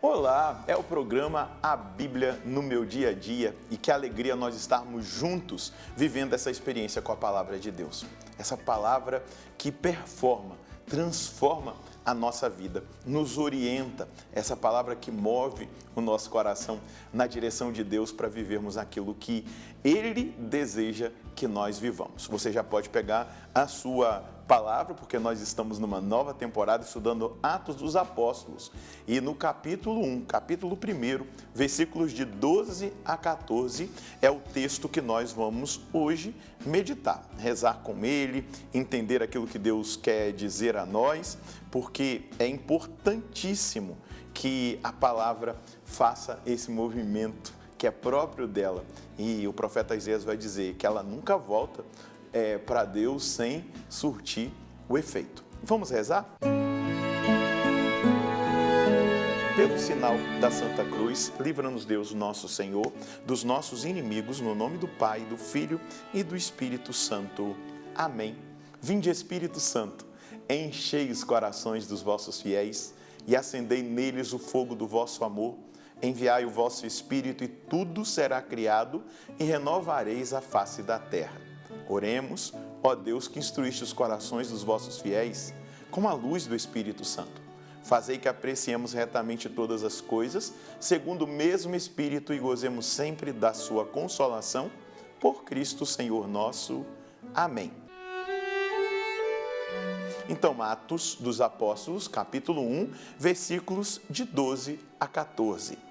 Olá, é o programa A Bíblia no Meu Dia a Dia e que alegria nós estarmos juntos vivendo essa experiência com a Palavra de Deus. Essa palavra que performa, transforma a nossa vida, nos orienta, essa palavra que move o nosso coração na direção de Deus para vivermos aquilo que Ele deseja que nós vivamos. Você já pode pegar a sua palavra, porque nós estamos numa nova temporada estudando Atos dos Apóstolos. E no capítulo 1, versículos de 12 a 14, é o texto que nós vamos hoje meditar, rezar com ele, entender aquilo que Deus quer dizer a nós, porque é importantíssimo que a palavra faça esse movimento que é próprio dela. E o profeta Isaías vai dizer que ela nunca volta para Deus sem surtir o efeito. Vamos rezar? Pelo sinal da Santa Cruz, livra-nos Deus, nosso Senhor, dos nossos inimigos, no nome do Pai, do Filho e do Espírito Santo. Amém. Vinde, Espírito Santo, enchei os corações dos vossos fiéis e acendei neles o fogo do vosso amor. Enviai o vosso Espírito e tudo será criado e renovareis a face da terra. Oremos, ó Deus, que instruíste os corações dos vossos fiéis com a luz do Espírito Santo. Fazei que apreciemos retamente todas as coisas, segundo o mesmo Espírito, e gozemos sempre da sua consolação, por Cristo Senhor nosso. Amém. Então, Atos dos Apóstolos, capítulo 1, versículos de 12 a 14.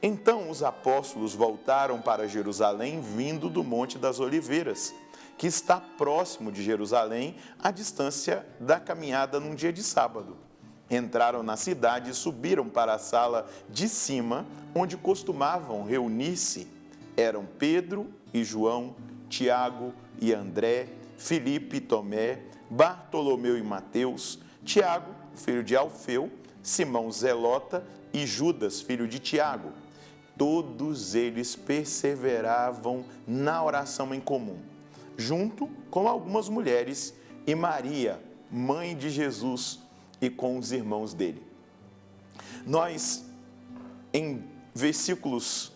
Então os apóstolos voltaram para Jerusalém, vindo do Monte das Oliveiras, que está próximo de Jerusalém, à distância da caminhada num dia de sábado. Entraram na cidade e subiram para a sala de cima, onde costumavam reunir-se. Eram Pedro e João, Tiago e André, Filipe e Tomé, Bartolomeu e Mateus, Tiago, filho de Alfeu, Simão Zelota e Judas, filho de Tiago. Todos eles perseveravam na oração em comum, junto com algumas mulheres e Maria, mãe de Jesus, e com os irmãos dele. Nós, em versículos,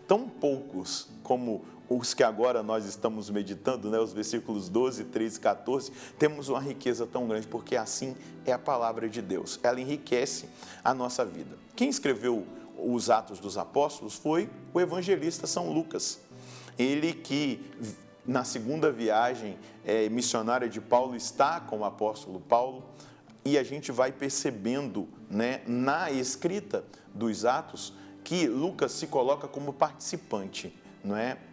tão poucos como os que agora nós estamos meditando, os versículos 12, 13 e 14, temos uma riqueza tão grande, porque assim é a palavra de Deus. Ela enriquece a nossa vida. Quem escreveu os Atos dos Apóstolos foi o evangelista São Lucas. Ele que, na segunda viagem missionária de Paulo, está com o apóstolo Paulo, e a gente vai percebendo, na escrita dos Atos, que Lucas se coloca como participante,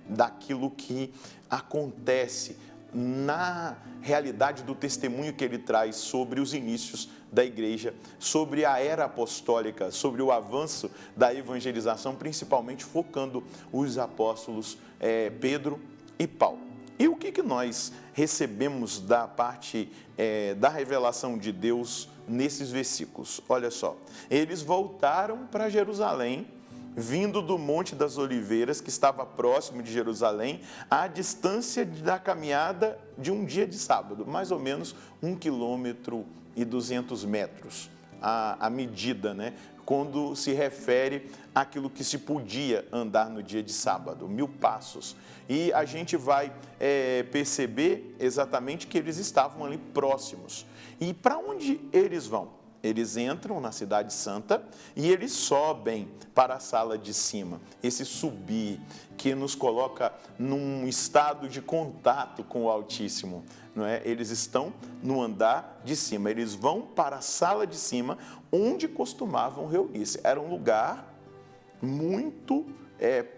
daquilo que acontece na realidade do testemunho que ele traz sobre os inícios da igreja, sobre a era apostólica, sobre o avanço da evangelização, principalmente focando os apóstolos Pedro e Paulo. E o que nós recebemos da parte da revelação de Deus nesses versículos? Olha só, eles voltaram para Jerusalém, vindo do Monte das Oliveiras, que estava próximo de Jerusalém, à distância da caminhada de um dia de sábado, mais ou menos 1,2 km, a medida, quando se refere àquilo que se podia andar no dia de sábado, 1000 passos. E a gente vai perceber exatamente que eles estavam ali próximos. E para onde eles vão? Eles entram na Cidade Santa e eles sobem para a sala de cima. Esse subir que nos coloca num estado de contato com o Altíssimo, Eles estão no andar de cima. Eles vão para a sala de cima, onde costumavam reunir-se. Era um lugar muito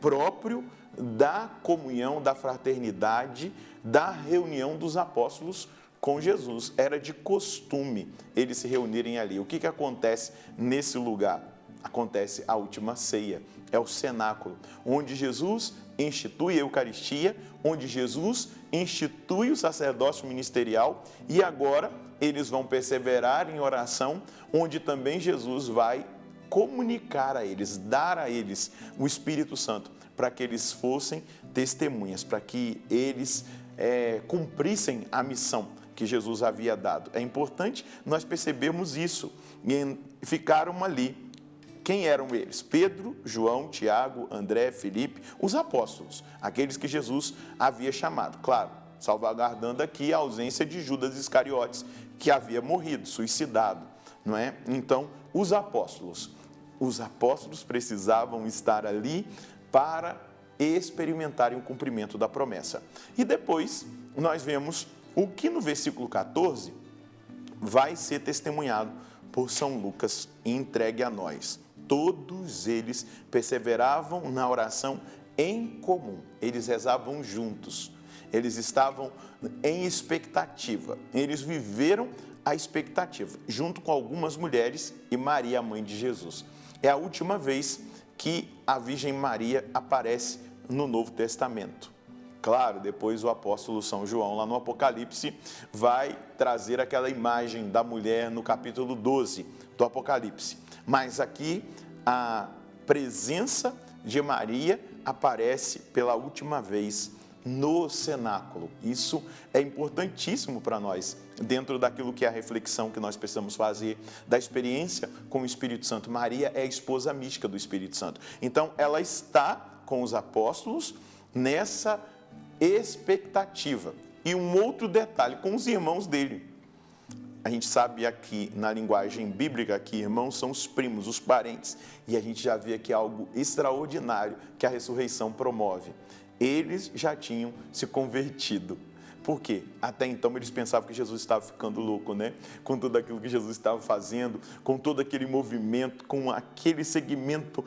próprio da comunhão, da fraternidade, da reunião dos apóstolos com Jesus. Era de costume eles se reunirem ali. O que acontece nesse lugar? Acontece a última ceia, é o cenáculo, onde Jesus institui a Eucaristia, onde Jesus institui o sacerdócio ministerial, e agora eles vão perseverar em oração, onde também Jesus vai comunicar a eles, dar a eles o Espírito Santo, para que eles fossem testemunhas, para que eles cumprissem a missão que Jesus havia dado. É importante nós percebermos isso. E ficaram ali quem eram eles? Pedro, João, Tiago, André, Filipe, os apóstolos, aqueles que Jesus havia chamado. Claro, salvaguardando aqui a ausência de Judas Iscariotes, que havia morrido, suicidado, não é? Então, os apóstolos precisavam estar ali para experimentarem o cumprimento da promessa. E depois, nós vemos o que no versículo 14 vai ser testemunhado por São Lucas e entregue a nós. Todos eles perseveravam na oração em comum, eles rezavam juntos, eles estavam em expectativa, eles viveram a expectativa, junto com algumas mulheres e Maria, a mãe de Jesus. É a última vez que a Virgem Maria aparece no Novo Testamento. Claro, depois o apóstolo São João, lá no Apocalipse, vai trazer aquela imagem da mulher no capítulo 12 do Apocalipse. Mas aqui a presença de Maria aparece pela última vez no cenáculo. Isso é importantíssimo para nós, dentro daquilo que é a reflexão que nós precisamos fazer da experiência com o Espírito Santo. Maria é a esposa mística do Espírito Santo. Então, ela está com os apóstolos nessa expectativa. E um outro detalhe, com os irmãos dele. A gente sabe aqui, na linguagem bíblica, que irmãos são os primos, os parentes. E a gente já vê aqui algo extraordinário que a ressurreição promove. Eles já tinham se convertido. Por quê? Até então eles pensavam que Jesus estava ficando louco, né? Com tudo aquilo que Jesus estava fazendo, com todo aquele movimento, com aquele segmento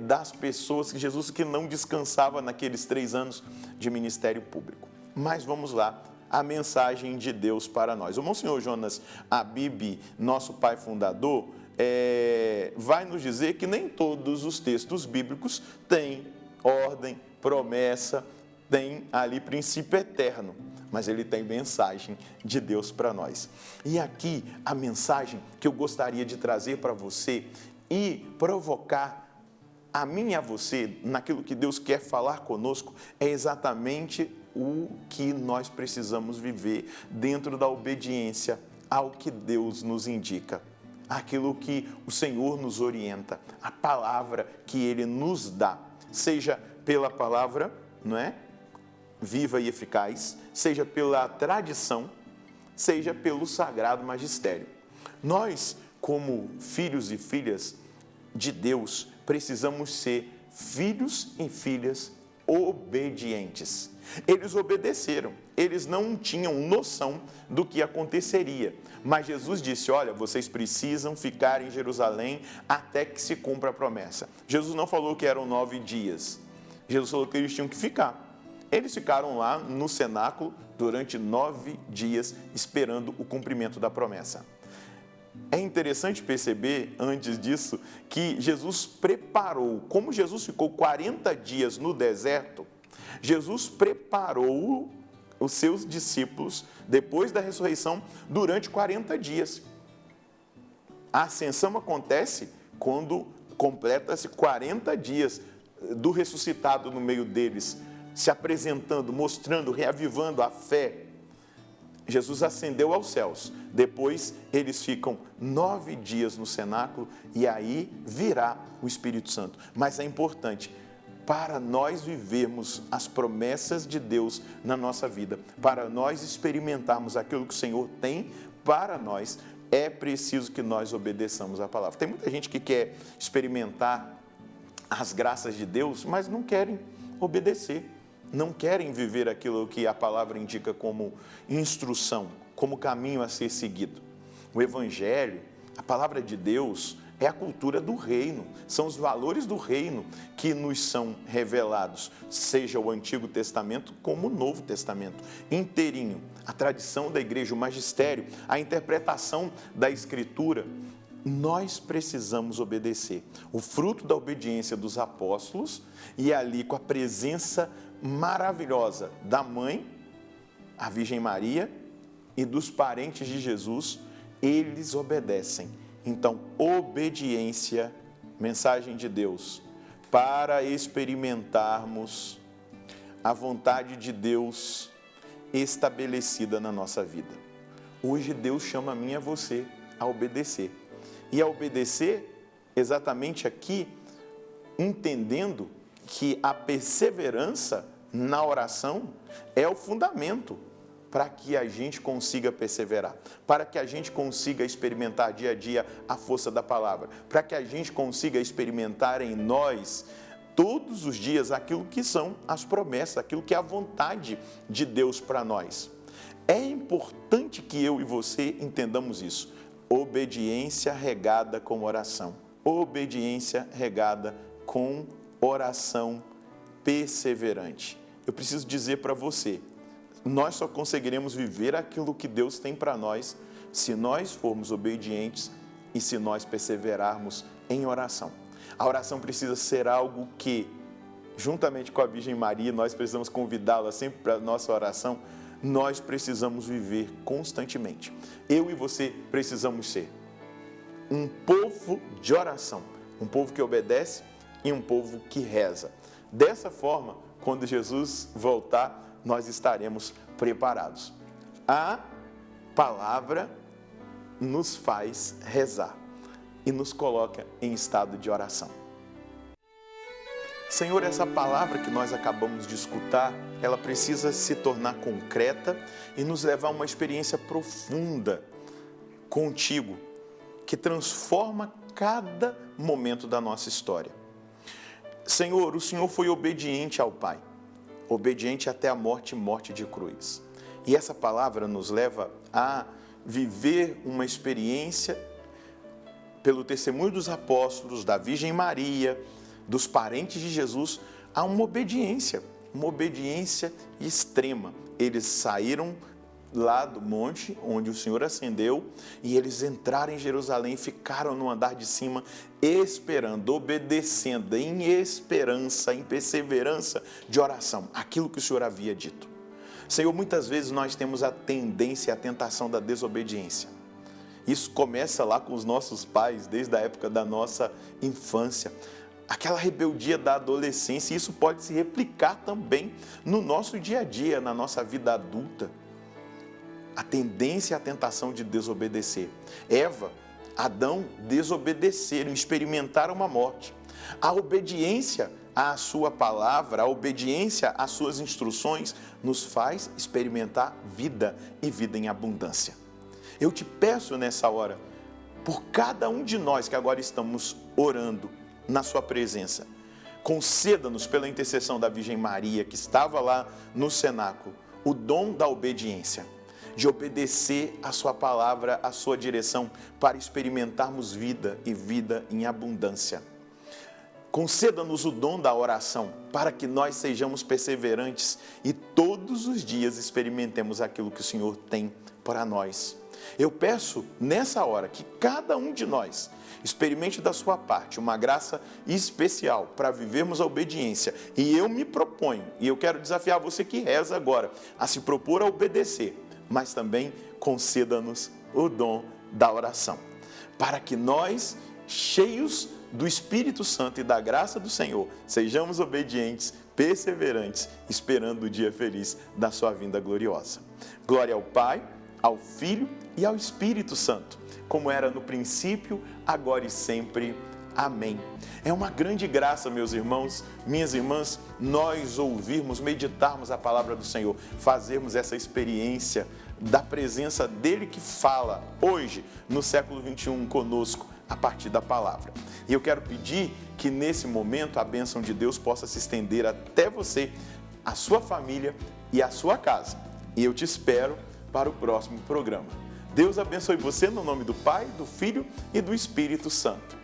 das pessoas, que Jesus que não descansava naqueles 3 anos de ministério público. Mas vamos lá, a mensagem de Deus para nós. O Monsenhor Jonas Abib, nosso pai fundador, vai nos dizer que nem todos os textos bíblicos têm ordem, promessa, tem ali princípio eterno, mas ele tem mensagem de Deus para nós. E aqui a mensagem que eu gostaria de trazer para você e provocar a mim e a você naquilo que Deus quer falar conosco é exatamente o que nós precisamos viver dentro da obediência ao que Deus nos indica, aquilo que o Senhor nos orienta, a palavra que Ele nos dá, seja pela palavra, não é? Viva e eficaz, seja pela tradição, seja pelo sagrado magistério. Nós, como filhos e filhas de Deus, precisamos ser filhos e filhas obedientes. Eles obedeceram, eles não tinham noção do que aconteceria, mas Jesus disse, olha, vocês precisam ficar em Jerusalém até que se cumpra a promessa. Jesus não falou que eram 9 dias, Jesus falou que eles tinham que ficar. Eles ficaram lá no cenáculo durante 9 dias, esperando o cumprimento da promessa. É interessante perceber, antes disso, que Jesus preparou, como Jesus ficou 40 dias no deserto, Jesus preparou os seus discípulos, depois da ressurreição, durante 40 dias. A ascensão acontece quando completa-se 40 dias do ressuscitado no meio deles, se apresentando, mostrando, reavivando a fé. Jesus ascendeu aos céus. Depois, eles ficam 9 dias no cenáculo e aí virá o Espírito Santo. Mas é importante, para nós vivermos as promessas de Deus na nossa vida, para nós experimentarmos aquilo que o Senhor tem para nós, é preciso que nós obedeçamos a palavra. Tem muita gente que quer experimentar as graças de Deus, mas não querem obedecer. Não querem viver aquilo que a palavra indica como instrução, como caminho a ser seguido. O Evangelho, a palavra de Deus, é a cultura do reino, são os valores do reino que nos são revelados, seja o Antigo Testamento como o Novo Testamento, inteirinho. A tradição da igreja, o magistério, a interpretação da Escritura, nós precisamos obedecer. O fruto da obediência dos apóstolos e ali com a presença maravilhosa da mãe, a Virgem Maria, e dos parentes de Jesus, eles obedecem. Então, obediência, mensagem de Deus, para experimentarmos a vontade de Deus estabelecida na nossa vida. Hoje Deus chama a mim e a você a obedecer. E a obedecer exatamente aqui entendendo que a perseverança na oração é o fundamento para que a gente consiga perseverar, para que a gente consiga experimentar dia a dia a força da palavra, para que a gente consiga experimentar em nós todos os dias aquilo que são as promessas, aquilo que é a vontade de Deus para nós. É importante que eu e você entendamos isso. Obediência regada com oração. Obediência regada com oração perseverante. Eu preciso dizer para você, nós só conseguiremos viver aquilo que Deus tem para nós se nós formos obedientes e se nós perseverarmos em oração. A oração precisa ser algo que, juntamente com a Virgem Maria, nós precisamos convidá-la sempre para a nossa oração, nós precisamos viver constantemente. Eu e você precisamos ser um povo de oração, um povo que obedece e um povo que reza. Dessa forma, quando Jesus voltar, nós estaremos preparados. A palavra nos faz rezar e nos coloca em estado de oração. Senhor, essa palavra que nós acabamos de escutar, ela precisa se tornar concreta e nos levar a uma experiência profunda contigo, que transforma cada momento da nossa história. Senhor, o Senhor foi obediente ao Pai, obediente até a morte e morte de cruz. E essa palavra nos leva a viver uma experiência pelo testemunho dos apóstolos, da Virgem Maria, dos parentes de Jesus, a uma obediência extrema. Eles saíram lá do monte onde o Senhor ascendeu e eles entraram em Jerusalém e ficaram no andar de cima esperando, obedecendo, em esperança, em perseverança de oração, aquilo que o Senhor havia dito. Senhor, muitas vezes nós temos a tendência, a tentação da desobediência. Isso começa lá com os nossos pais, desde a época da nossa infância. Aquela rebeldia da adolescência, isso pode se replicar também no nosso dia a dia, na nossa vida adulta. A tendência e a tentação de desobedecer. Eva, Adão desobedeceram, experimentaram uma morte. A obediência à sua palavra, a obediência às suas instruções, nos faz experimentar vida e vida em abundância. Eu te peço nessa hora, por cada um de nós que agora estamos orando na sua presença, conceda-nos pela intercessão da Virgem Maria, que estava lá no cenáculo, o dom da obediência, de obedecer a sua palavra, a sua direção, para experimentarmos vida e vida em abundância. Conceda-nos o dom da oração, para que nós sejamos perseverantes e todos os dias experimentemos aquilo que o Senhor tem para nós. Eu peço nessa hora que cada um de nós experimente da sua parte uma graça especial para vivermos a obediência. E eu me proponho, e eu quero desafiar você que reza agora, a se propor a obedecer, mas também conceda-nos o dom da oração, para que nós, cheios do Espírito Santo e da graça do Senhor, sejamos obedientes, perseverantes, esperando o dia feliz da sua vinda gloriosa. Glória ao Pai, ao Filho e ao Espírito Santo, como era no princípio, agora e sempre. Amém. É uma grande graça, meus irmãos, minhas irmãs, nós ouvirmos, meditarmos a palavra do Senhor, fazermos essa experiência da presença dele que fala hoje, no século 21, conosco, a partir da palavra. E eu quero pedir que nesse momento a bênção de Deus possa se estender até você, a sua família e a sua casa. E eu te espero para o próximo programa. Deus abençoe você no nome do Pai, do Filho e do Espírito Santo.